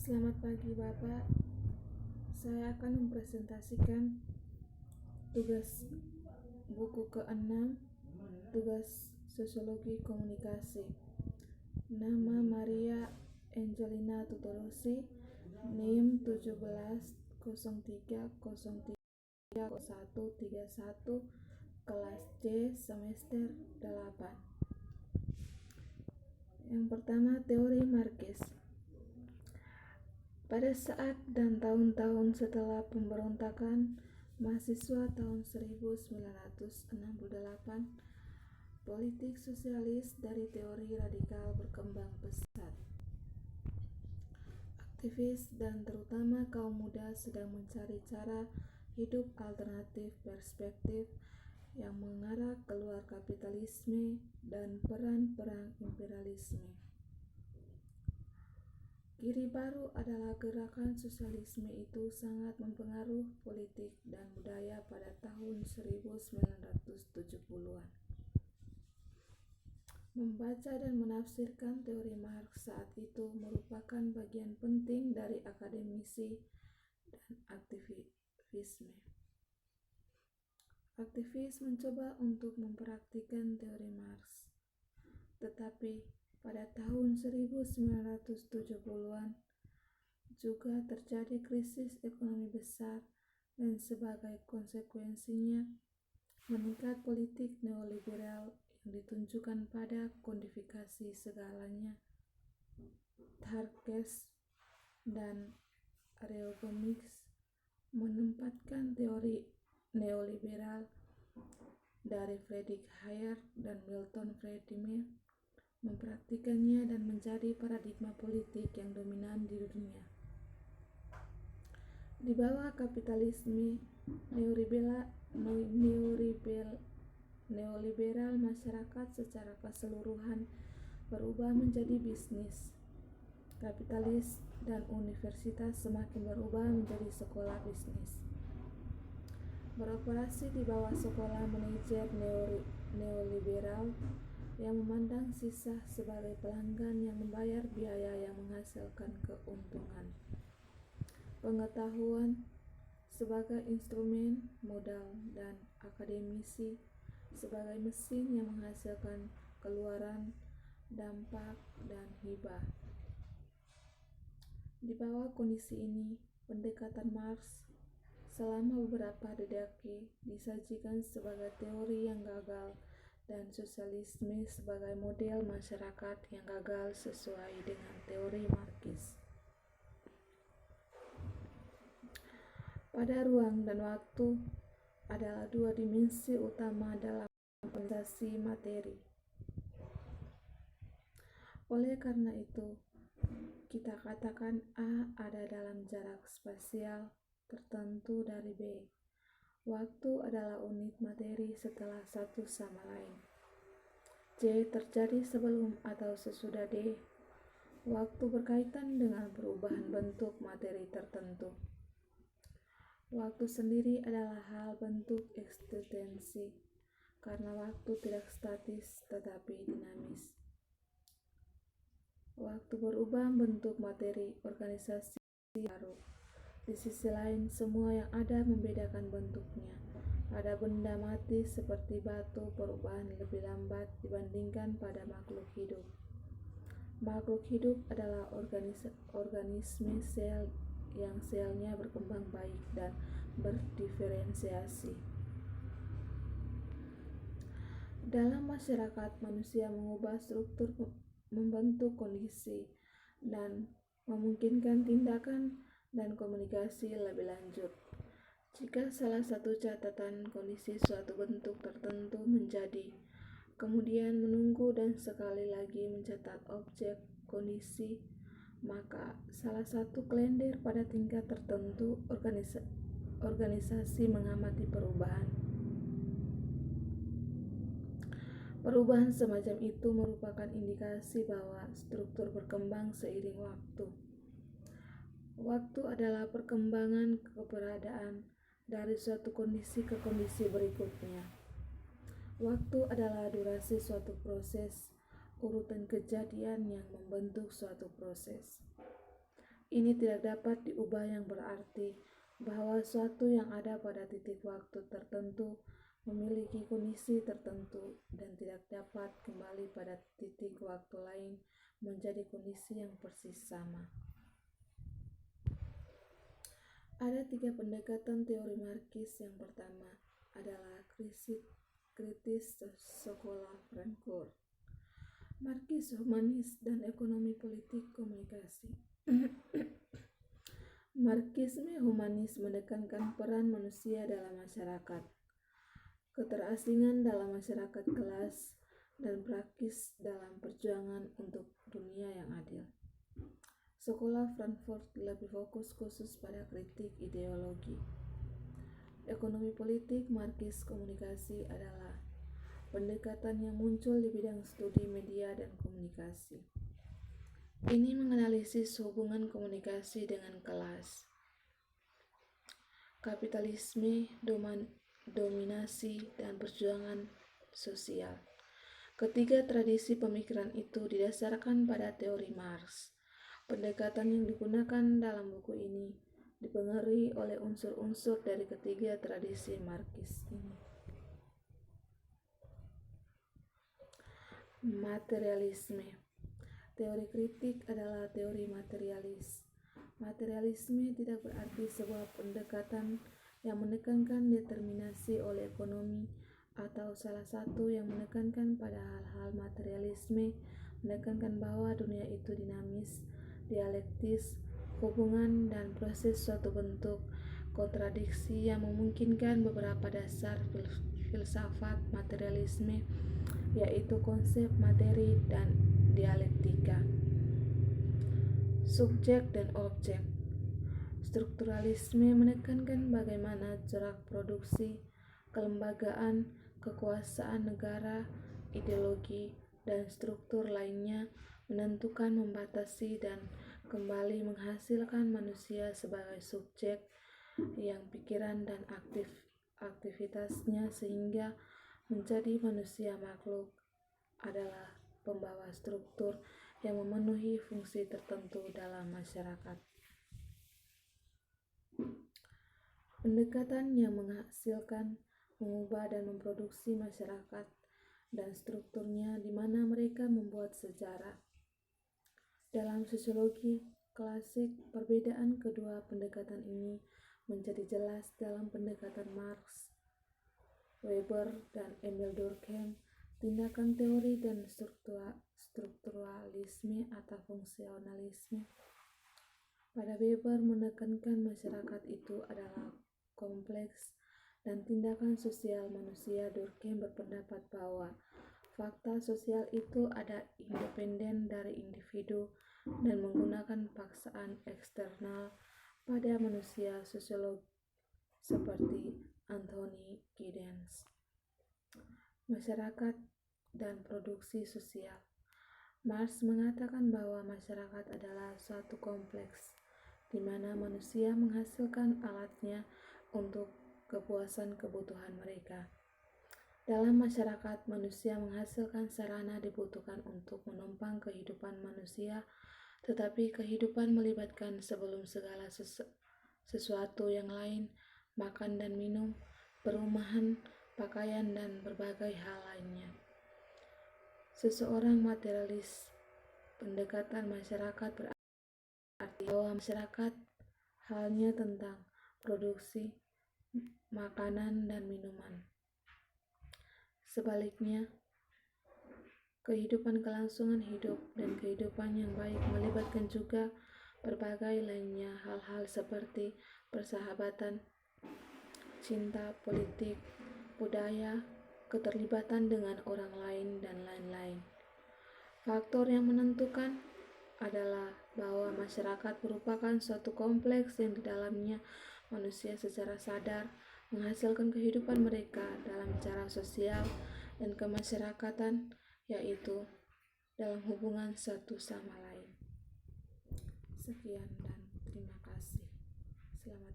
Selamat pagi Bapak, saya akan mempresentasikan tugas buku ke-6, tugas Sosiologi Komunikasi. Nama Maria Angelina Tutorosi, NIM 1703030131, kelas C, semester 8. Yang pertama, teori Marquez. Pada saat dan tahun-tahun setelah pemberontakan mahasiswa tahun 1968, politik sosialis dari teori radikal berkembang pesat. Aktivis dan terutama kaum muda sedang mencari cara hidup alternatif perspektif yang mengarah keluar kapitalisme dan peran perang imperialisme. Ciri baru adalah gerakan sosialisme itu sangat mempengaruhi politik dan budaya pada tahun 1970-an. Membaca dan menafsirkan teori Marx saat itu merupakan bagian penting dari akademisi dan aktivisme. Aktivis mencoba untuk mempraktikkan teori Marx, tetapi pada tahun 1970-an juga terjadi krisis ekonomi besar dan sebagai konsekuensinya meningkat politik neoliberal yang ditunjukkan pada kodifikasi segalanya, Marquez dan Reaganomics menempatkan teori neoliberal dari Friedrich Hayek dan Milton Friedman, mempraktikannya dan menjadi paradigma politik yang dominan di dunia. Di bawah kapitalisme neoliberal, masyarakat secara keseluruhan berubah menjadi bisnis kapitalis dan universitas semakin berubah menjadi sekolah bisnis. Beroperasi di bawah sekolah manajer neoliberal yang memandang siswa sebagai pelanggan yang membayar biaya yang menghasilkan keuntungan. Pengetahuan sebagai instrumen modal dan akademisi sebagai mesin yang menghasilkan keluaran, dampak, dan hibah. Di bawah kondisi ini, pendekatan Marx selama beberapa dekade disajikan sebagai teori yang gagal dan sosialisme sebagai model masyarakat yang gagal sesuai dengan teori Marquez. Pada ruang dan waktu adalah dua dimensi utama dalam organisasi materi. Oleh karena itu, kita katakan A ada dalam jarak spasial tertentu dari B. Waktu adalah unit materi setelah satu sama lain. C terjadi sebelum atau sesudah D. Waktu berkaitan dengan perubahan bentuk materi tertentu. Waktu sendiri adalah hal bentuk eksistensi, karena waktu tidak statis tetapi dinamis. Waktu berubah bentuk materi organisasi baru. Di sisi lain, semua yang ada membedakan bentuknya. Pada benda mati seperti batu, perubahan lebih lambat dibandingkan pada makhluk hidup. Makhluk hidup adalah organisme sel yang selnya berkembang baik dan berdiferensiasi. Dalam masyarakat, manusia mengubah struktur membentuk kondisi dan memungkinkan tindakan dan komunikasi lebih lanjut. Jika salah satu catatan kondisi suatu bentuk tertentu menjadi, kemudian menunggu dan sekali lagi mencatat objek kondisi, maka salah satu kalender pada tingkat tertentu organisasi mengamati perubahan. Perubahan semacam itu merupakan indikasi bahwa struktur berkembang seiring waktu. Waktu adalah perkembangan keberadaan dari suatu kondisi ke kondisi berikutnya. Waktu adalah durasi suatu proses, urutan kejadian yang membentuk suatu proses. Ini tidak dapat diubah, yang berarti bahwa suatu yang ada pada titik waktu tertentu memiliki kondisi tertentu dan tidak dapat kembali pada titik waktu lain menjadi kondisi yang persis sama. Ada 3 pendekatan teori Marxis. Yang pertama adalah kritis sekolah Frankfurt, Marxis humanis dan ekonomi politik komunikasi. Marxisme humanis menekankan peran manusia dalam masyarakat, keterasingan dalam masyarakat kelas, dan praktis dalam perjuangan untuk dunia yang adil. Sekolah Frankfurt lebih fokus khusus pada kritik ideologi. Ekonomi politik Marxis komunikasi adalah pendekatan yang muncul di bidang studi media dan komunikasi. Ini menganalisis hubungan komunikasi dengan kelas, kapitalisme, dominasi, dan perjuangan sosial. Ketiga tradisi pemikiran itu didasarkan pada teori Marx. Pendekatan yang digunakan dalam buku ini dipengaruhi oleh unsur-unsur dari ketiga tradisi Marxis ini. Materialisme. Teori kritik adalah teori materialis. Materialisme tidak berarti sebuah pendekatan yang menekankan determinasi oleh ekonomi atau salah satu yang menekankan pada hal-hal. Materialisme menekankan bahwa dunia itu dinamis, dialektis, hubungan dan proses suatu bentuk kontradiksi yang memungkinkan beberapa dasar filsafat materialisme, yaitu konsep materi dan dialektika, subjek dan objek. Strukturalisme menekankan bagaimana corak produksi, kelembagaan, kekuasaan negara, ideologi, dan struktur lainnya menentukan, membatasi, dan kembali menghasilkan manusia sebagai subjek yang pikiran dan aktivitasnya sehingga menjadi manusia. Makhluk adalah pembawa struktur yang memenuhi fungsi tertentu dalam masyarakat. Pendekatan yang menghasilkan, mengubah dan memproduksi masyarakat dan strukturnya di mana mereka membuat sejarah. Dalam sosiologi klasik, perbedaan kedua pendekatan ini menjadi jelas dalam pendekatan Marx, Weber, dan Emil Durkheim. Tindakan teori dan strukturalisme atau fungsionalisme. Pada Weber menekankan masyarakat itu adalah kompleks dan tindakan sosial manusia. Durkheim berpendapat bahwa fakta sosial itu ada independen dari individu dan menggunakan paksaan eksternal pada manusia. Sosiolog seperti Anthony Giddens. Masyarakat dan produksi sosial. Marx mengatakan bahwa masyarakat adalah suatu kompleks di mana manusia menghasilkan alatnya untuk kepuasan kebutuhan mereka. Dalam masyarakat, manusia menghasilkan sarana dibutuhkan untuk menopang kehidupan manusia, tetapi kehidupan melibatkan sebelum segala sesuatu yang lain, makan dan minum, perumahan, pakaian, dan berbagai hal lainnya. Seseorang materialis, pendekatan masyarakat berarti bahwa masyarakat halnya tentang produksi, makanan, dan minuman. Sebaliknya, kehidupan kelangsungan hidup dan kehidupan yang baik melibatkan juga berbagai lainnya hal-hal seperti persahabatan, cinta, politik, budaya, keterlibatan dengan orang lain, dan lain-lain. Faktor yang menentukan adalah bahwa masyarakat merupakan suatu kompleks yang di dalamnya manusia secara sadar menghasilkan kehidupan mereka dalam cara sosial dan kemasyarakatan, yaitu dalam hubungan satu sama lain. Sekian dan terima kasih. Selamat